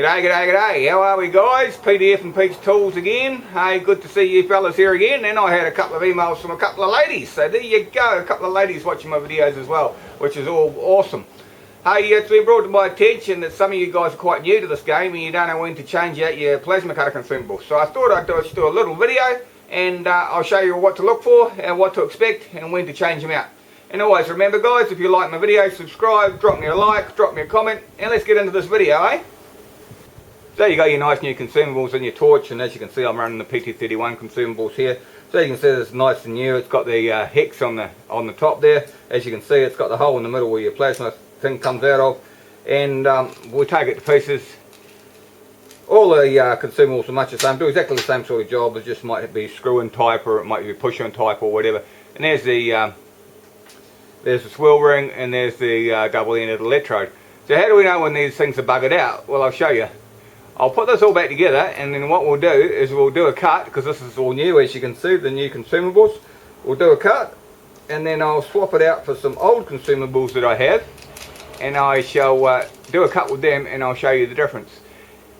G'day, how are we guys? PDF and Pete's Tools again. Hey, good to see you fellas here again. And I had a couple of emails from a couple of ladies. So there you go, a couple of ladies watching my videos as well, which is all awesome. Hey, it's been brought to my attention that some of you guys are quite new to this game and you don't know when to change out your plasma cutter consumables. So I thought I'd just do a little video and I'll show you what to look for and what to expect and when to change them out. And always remember guys, if you like my video, subscribe, drop me a like, drop me a comment, and let's get into this video, eh? So you got your nice new consumables in your torch, and as you can see I'm running the PT31 consumables here. So you can see it's nice and new. It's got the hex on the top there. As you can see, it's got the hole in the middle where your plasma thing comes out of. And we'll take it to pieces. All the consumables are much the same, do exactly the same sort of job. It just might be screw-in type, or it might be push-in type, or whatever. And there's the swirl ring, and there's the double-ended electrode. So how do we know when these things are buggered out? Well, I'll show you. I'll put this all back together, and then what we'll do is we'll do a cut, because this is all new, as you can see, the new consumables. We'll do a cut, and then I'll swap it out for some old consumables that I have, and I shall do a cut with them, and I'll show you the difference.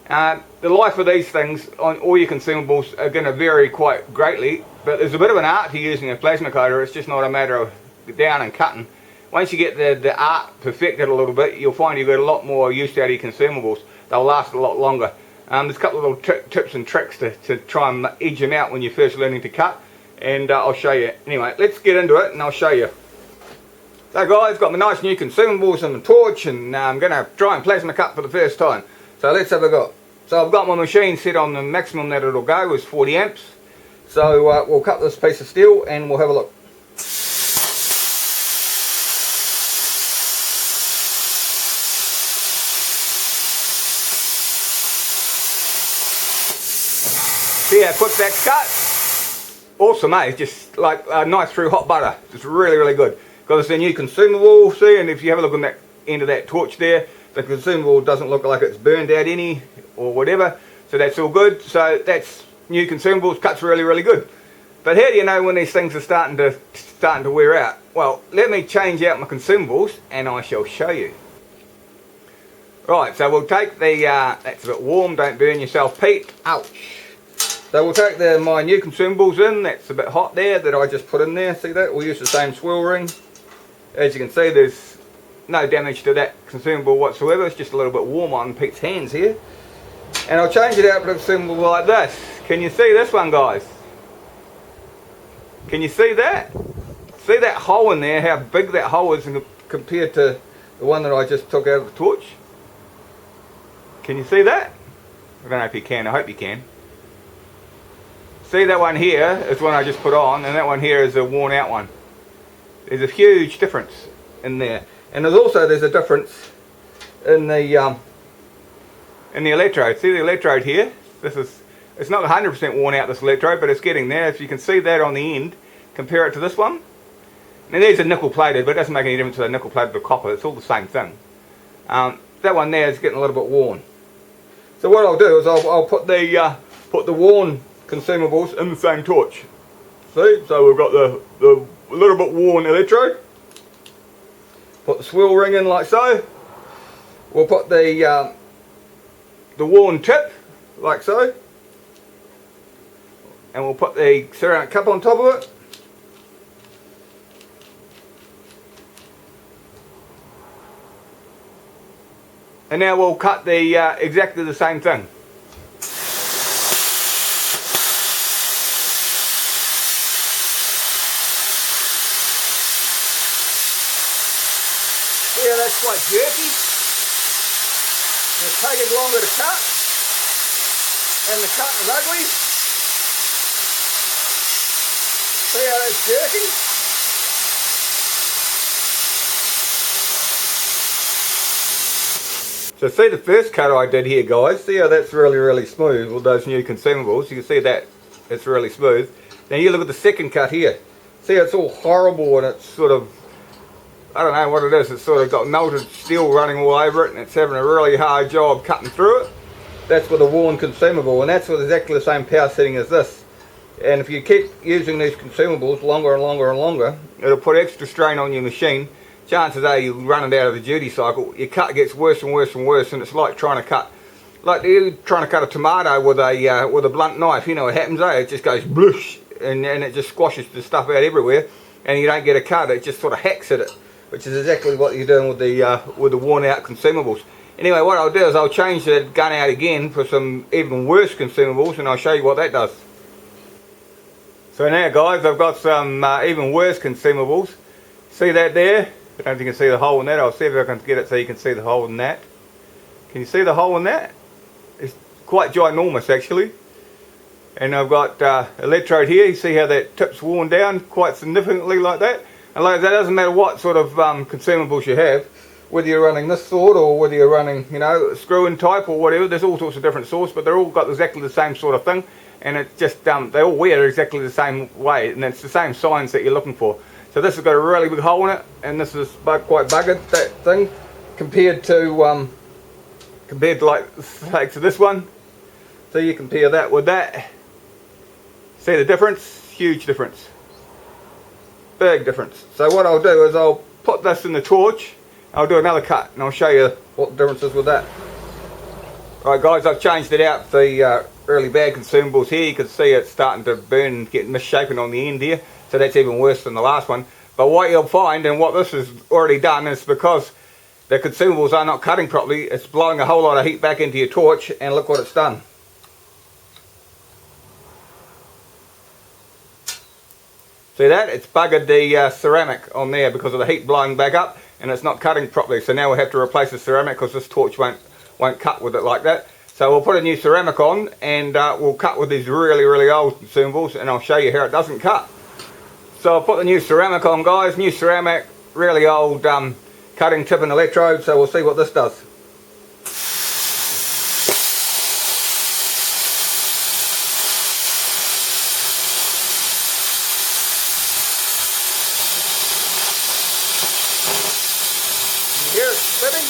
The life of these things on all your consumables are going to vary quite greatly, but there's a bit of an art to using a plasma cutter. It's just not a matter of down and cutting. Once you get the art perfected a little bit, you'll find you've got a lot more use out of your consumables. They'll last a lot longer. There's a couple of little tips and tricks to try and edge them out when you're first learning to cut, and I'll show you. Anyway, let's get into it and I'll show you. So guys, got my nice new consumables and my torch, and I'm going to try and plasma cut for the first time. So let's have a go. So I've got my machine set on the maximum that it'll go is 40 amps. So we'll cut this piece of steel and we'll have a look. See how quick that's cut? Awesome, eh? Just like nice through hot butter. It's really good. Got this new consumable, see, and if you have a look on that end of that torch there, the consumable doesn't look like it's burned out any or whatever, so that's all good. So that's new consumables, cuts really good. But how do you know when these things are starting to wear out? Well, let me change out my consumables and I shall show you. Right, so we'll take the, that's a bit warm, don't burn yourself, Pete. Ouch. So we'll take my new consumables in. That's a bit hot there that I just put in there. See that? We'll use the same swirl ring. As you can see, there's no damage to that consumable whatsoever. It's just a little bit warm on Pete's hands here. And I'll change it out for a consumable like this. Can you see this one, guys? Can you see that? See that hole in there, how big that hole is compared to the one that I just took out of the torch? Can you see that? I don't know if you can, I hope you can. See, that one here is one I just put on, and that one here is a worn out one. There's a huge difference in there. And there's a difference in the electrode. See the electrode here? It's not 100% worn out, this electrode, but it's getting there. If you can see that on the end, compare it to this one. Now there's a nickel plated, but it doesn't make any difference to the nickel plated or copper. It's all the same thing. That one there is getting a little bit worn. So what I'll do is I'll put the worn consumables in the same torch. See, so we've got the little bit worn electrode. Put the swirl ring in like so. We'll put the worn tip like so, and we'll put the ceramic cup on top of it. And now we'll cut the exactly the same thing. Yeah, that's quite jerky. It's taking longer to cut, and the cut is ugly. See how that's jerky? So see the first cut I did here, guys. See how that's really smooth with those new consumables. You can see that it's really smooth. Now you look at the second cut here. See how it's all horrible, and it's sort of, I don't know what it is, it's sort of got melted steel running all over it and it's having a really hard job cutting through it. That's with a worn consumable, and that's with exactly the same power setting as this. And if you keep using these consumables longer and longer, it'll put extra strain on your machine. Chances are you'll run it out of the duty cycle. Your cut gets worse and worse, and it's like trying to cut like you trying to cut a tomato with a blunt knife. You know what happens, eh? It just goes bloosh, and it just squashes the stuff out everywhere, and you don't get a cut. It just sort of hacks at it, which is exactly what you're doing with the worn out consumables. Anyway, what I'll do is I'll change the gun out again for some even worse consumables, and I'll show you what that does. So now guys, I've got some even worse consumables. See that there? I don't think you can see the hole in that. I'll see if I can get it so you can see the hole in that. Can you see the hole in that? It's quite ginormous actually. And I've got electrode here. You see how that tip's worn down quite significantly like that. And like that, doesn't matter what sort of consumables you have, whether you're running this sort or whether you're running, you know, screw-in type or whatever. There's all sorts of different sorts, but they're all got exactly the same sort of thing. And it's just they all wear exactly the same way, and it's the same signs that you're looking for. So this has got a really big hole in it, and this is quite buggered, that thing, compared to like say to this one. So you compare that with that. See the difference? Huge difference. Big difference. So what I'll do is I'll put this in the torch. I'll do another cut, and I'll show you what the difference is with that. Right guys, I've changed it out for the really bad consumables here. You can see it's starting to burn and get misshapen on the end here, so that's even worse than the last one. But what you'll find, and what this has already done, is because the consumables are not cutting properly, it's blowing a whole lot of heat back into your torch, and look what it's done. See that? It's buggered the ceramic on there because of the heat blowing back up, and it's not cutting properly. So now we'll have to replace the ceramic because this torch won't cut with it like that. So we'll put a new ceramic on, and we'll cut with these really old consumables, and I'll show you how it doesn't cut. So I'll put the new ceramic on guys, new ceramic, really old cutting tip and electrode, so we'll see what this does. You hear it slipping?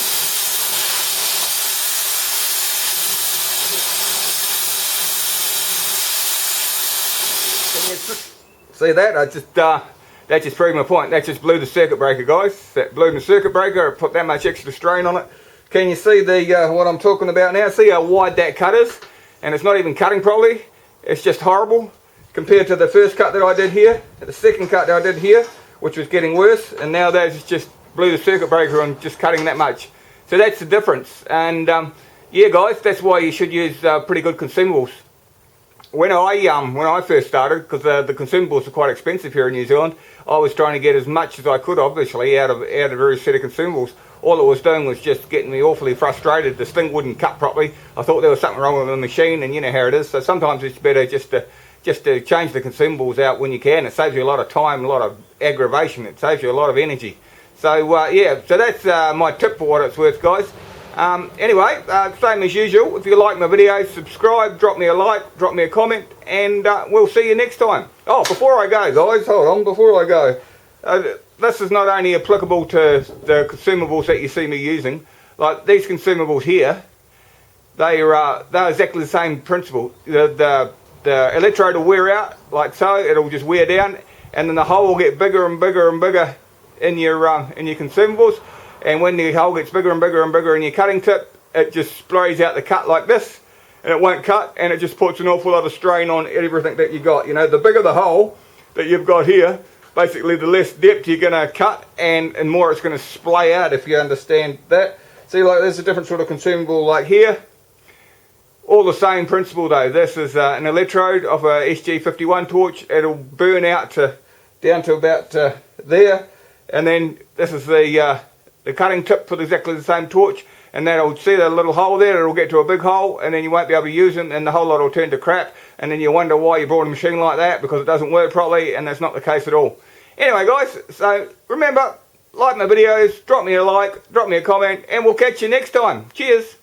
See that? That just proved my point. That just blew the circuit breaker, guys. That blew the circuit breaker. It put that much extra strain on it. Can you see the what I'm talking about now? See how wide that cut is? And it's not even cutting properly. It's just horrible compared to the first cut that I did here, the second cut that I did here, which was getting worse. And now that's just blew the circuit breaker on just cutting that much. So that's the difference. And yeah, guys, that's why you should use pretty good consumables. When I first started, because the consumables are quite expensive here in New Zealand, I was trying to get as much as I could, obviously, out of various set of consumables. All it was doing was just getting me awfully frustrated. This thing wouldn't cut properly. I thought there was something wrong with the machine, and you know how it is. So sometimes it's better just to change the consumables out when you can. It saves you a lot of time, a lot of aggravation. It saves you a lot of energy. So yeah, so that's my tip for what it's worth, guys. Anyway, same as usual, if you like my videos, subscribe, drop me a like, drop me a comment, and we'll see you next time. Oh, before I go, guys, hold on, before I go, this is not only applicable to the consumables that you see me using, like these consumables here, they're exactly the same principle. The electrode will wear out, like so, it'll just wear down, and then the hole will get bigger and bigger and bigger in your consumables. And when the hole gets bigger and bigger and bigger in your cutting tip, it just sprays out the cut like this, and it won't cut, and it just puts an awful lot of strain on everything that you got. You know, the bigger the hole that you've got here, basically the less depth you're going to cut, and more it's going to splay out, if you understand that. See, like there's a different sort of consumable like here. All the same principle though. This is an electrode of a SG51 torch. It'll burn out down to about there, and then this is the cutting tip for exactly the same torch, and that'll see that little hole there, it'll get to a big hole, and then you won't be able to use them, and the whole lot will turn to crap, and then you wonder why you bought a machine like that, because it doesn't work properly, and that's not the case at all. Anyway guys, so remember, like my videos, drop me a like, drop me a comment, and we'll catch you next time. Cheers!